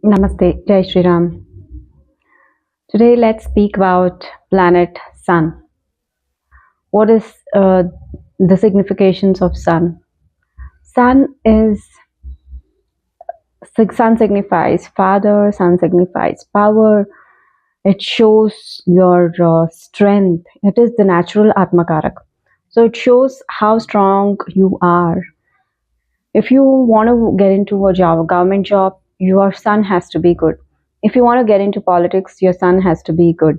Namaste, Jai Shri Ram. Today let's speak about planet Sun. What is the significations of Sun? Sun signifies father, Sun signifies power. It shows your strength. It is the natural Atmakarak. So it shows how strong you are. If you want to get into a government job, your Sun has to be good. If you want to get into politics, your Sun has to be good.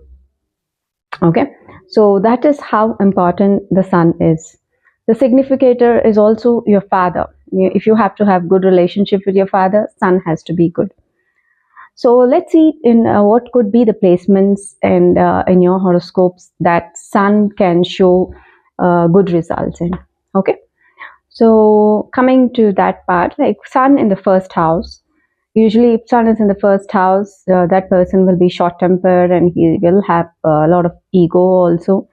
Okay, so that is how important the Sun is. The significator is also your father. If you have to have good relationship with your father, Sun has to be good. So let's see in what could be the placements and in your horoscopes that Sun can show good results in. Okay, so coming to that part, like Sun in the first house. Usually, if Sun is in the first house, that person will be short-tempered and he will have a lot of ego also,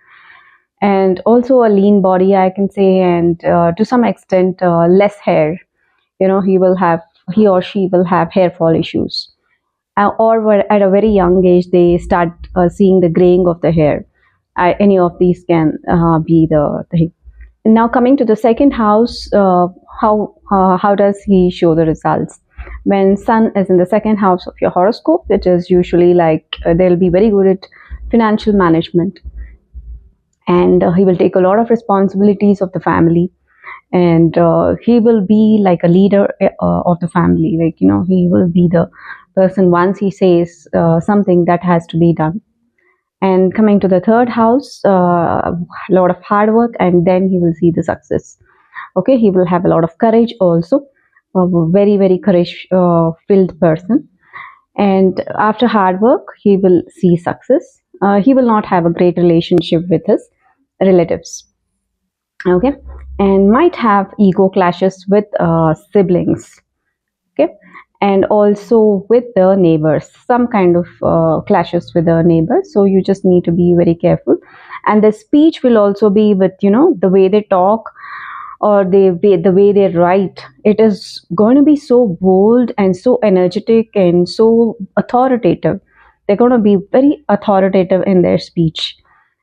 and also a lean body, I can say, and to some extent less hair. He or she will have hair fall issues, or at a very young age they start seeing the graying of the hair. Any of these can be the thing. Now coming to the second house, how does he show the results? When Sun is in the second house of your horoscope, it is usually like they'll be very good at financial management, and he will take a lot of responsibilities of the family, and he will be like a leader of the family. Like, he will be the person, once he says something, that has to be done. And coming to the third house, a lot of hard work, and then he will see the success. Okay, he will have a lot of courage also, a very, very courage filled person. And after hard work, he will see success. He will not have a great relationship with his relatives. Okay, and might have ego clashes with siblings. Okay, and also with the neighbors, some kind of clashes with the neighbors. So you just need to be very careful. And the speech will also be with, the way they talk, or the way they write. It is going to be so bold and so energetic and so authoritative. They're going to be very authoritative in their speech.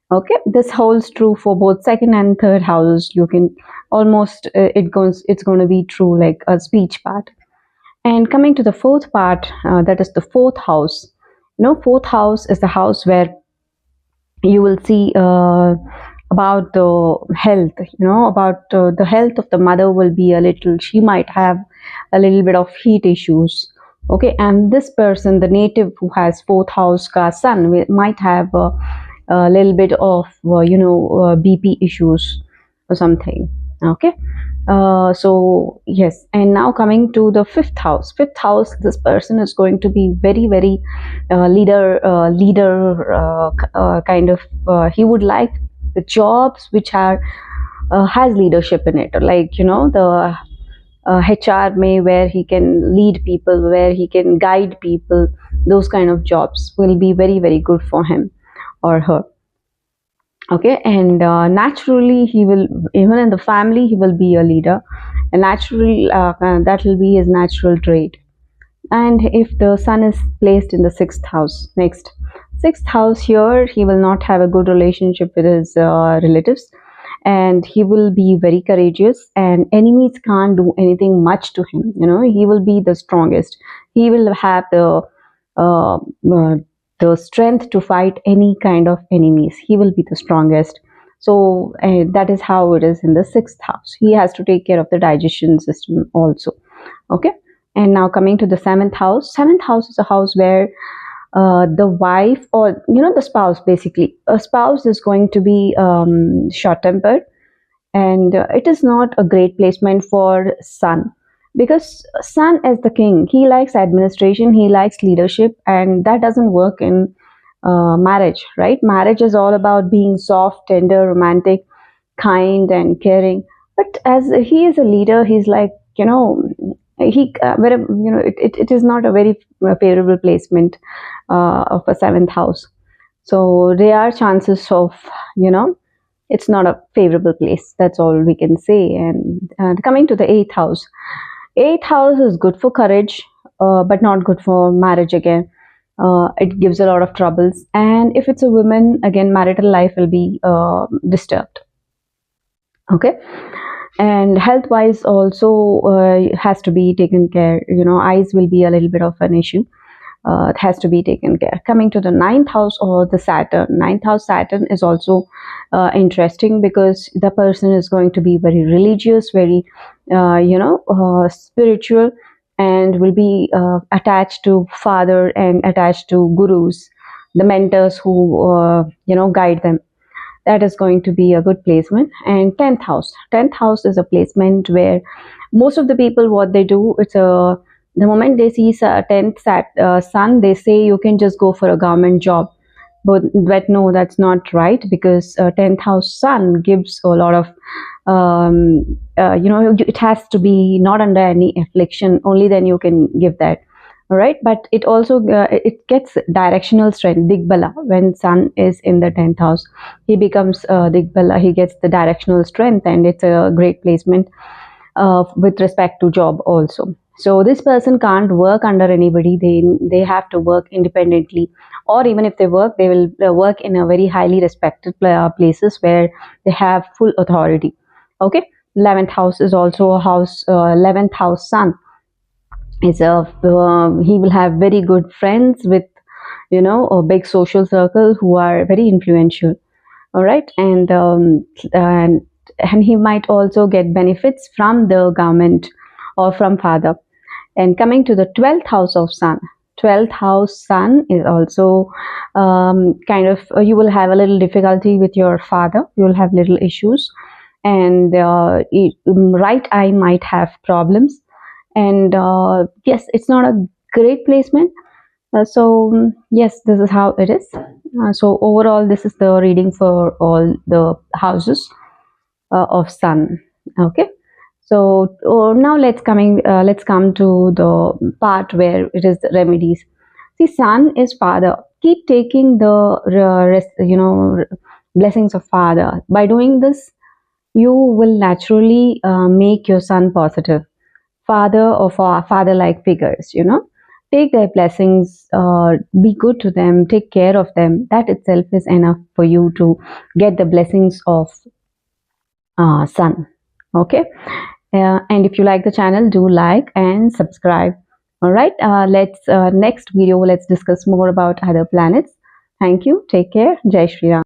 Okay, this holds true for both second and third houses. You can almost it's going to be true, like a speech part. And coming to the fourth part, that is the fourth house. Fourth house is the house where you will see about the health. About the health of the mother will be a little, she might have a little bit of heat issues. Okay, and this person, the native who has fourth house ka Sun, might have a little bit of BP issues or something. Okay, so yes. And now coming to the fifth house. Fifth house, this person is going to be very, very leader kind of. He would like the jobs which are has leadership in it, like the HR may, where he can lead people, where he can guide people. Those kind of jobs will be very, very good for him or her. Okay, and naturally he will, even in the family, he will be a leader, and naturally that will be his natural trait. And if the Sun is placed in the sixth house, next sixth house, here he will not have a good relationship with his relatives, and he will be very courageous, and enemies can't do anything much to him. He will be the strongest. He will have the strength to fight any kind of enemies. He will be the strongest. So that is how it is in the sixth house. He has to take care of the digestion system also. Okay, and now coming to the seventh house. Seventh house is a house where the wife, or the spouse, basically a spouse, is going to be short-tempered, and it is not a great placement for Sun, because Sun is the king. He likes administration, he likes leadership, and that doesn't work in marriage, right? Marriage is all about being soft, tender, romantic, kind, and caring. But as he is a leader, he's like, it is not a very favorable placement of a seventh house. So there are chances of, it's not a favorable place. That's all we can say. And coming to the eighth house. Eighth house is good for courage. but not good for marriage again. It gives a lot of troubles. And if it's a woman, again, marital life will be disturbed. Okay. And health wise also has to be taken care. Eyes will be a little bit of an issue. It has to be taken care. Coming to the ninth house, or the Saturn. Ninth house Saturn is also interesting, because the person is going to be very religious, very spiritual, and will be attached to father and attached to gurus, the mentors who guide them. That is going to be a good placement. And 10th house is a placement where most of the people, what they do, it's a the moment they see 10th sun, they say you can just go for a government job. But no, that's not right, because 10th house sun gives a lot of it has to be not under any affliction, only then you can give that. All right. But it also it gets directional strength, digbala. When sun is in the 10th house, he becomes digbala, he gets the directional strength, and it's a great placement with respect to job also. So this person can't work under anybody. They have to work independently, or even if they work, they will work in a very highly respected places where they have full authority. Okay. 11th house is also a house. 11th house sun is he will have very good friends with a big social circle who are very influential. All right. And he might also get benefits from the government or from father. And coming to the 12th house of sun. 12th house sun is also kind of you will have a little difficulty with your father. You will have little issues, and right eye might have problems. And yes, it's not a great placement. So yes, this is how it is. So overall, this is the reading for all the houses of sun. Okay. So now let's come to the part where it is the remedies. See, sun is father. Keep taking the blessings of father. By doing this, you will naturally make your son positive. Father or father-like figures, take their blessings, be good to them, take care of them. That itself is enough for you to get the blessings of sun. Okay. And if you like the channel, do like and subscribe. All right. Let's next video, let's discuss more about other planets. Thank you. Take care. Jai Shri Ram.